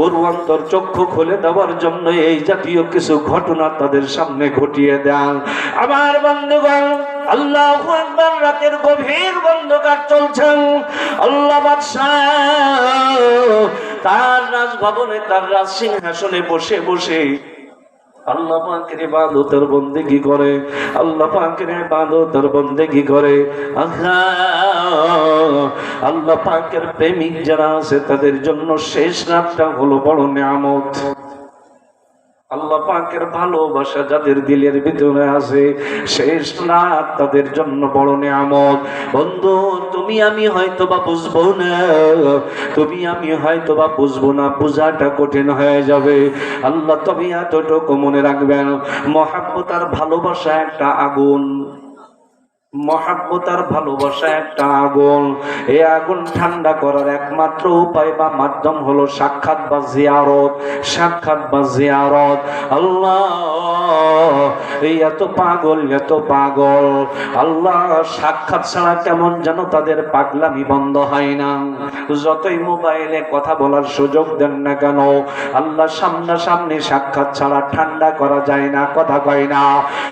ওর অন্তর চক্ষু খুলে দেওয়ার জন্য এই জাতীয় কিছু ঘটনা তাদের সামনে ঘটিয়ে দেন। আমার বন্ধুগণ, আল্লাহু আকবার। রাতের গভীর অন্ধকার চলছেন। আল্লাহ বাদশাহ তার রাজভবনে, তার রাজ সিংহাসনে বসে বসে আল্লাহ পাকের ইবাদতের বন্দেগী করে, আল্লাহ পাকের ইবাদতের বন্দেগী করে। আল্লাহ পাকের প্রেমিক যারা আছে তাদের জন্য শেষ রাতটা হলো বড় নিয়ামত। আল্লাহ পাকের ভালোবাসা যাদের দিলের ভিতরে আছে, শেষ রাত তাদের জন্য বড় নিয়ামত। বন্ধু, তুমি আমি হয়তো বা বুঝবো না, তুমি আমি হয়তো বা বুঝবো না, বোঝাটা কঠিন হয়ে যাবে। আল্লাহ তবে এতটুকু মনে রাখবেন, মহাব্বত আর ভালোবাসা একটা আগুন, মহাব্বত আর ভালোবাসা একটা আগুন। এই আগুন ঠান্ডা করার একমাত্র উপায় বা মাধ্যম হলো সাক্ষাৎ বা জিয়ারত, সাক্ষাৎ বা জিয়ারত। আল্লাহ এই এত পাগল, এত পাগল, আল্লাহ সাক্ষাৎ ছাড়া কেমন যেন তাদের পাগলামি বন্ধ হয় না। যতই মোবাইলে কথা বলার সুযোগ দেন না কেন, আল্লাহ সামনাসামনি সাক্ষাৎ ছাড়া ঠান্ডা করা যায় না, কথা কয় না।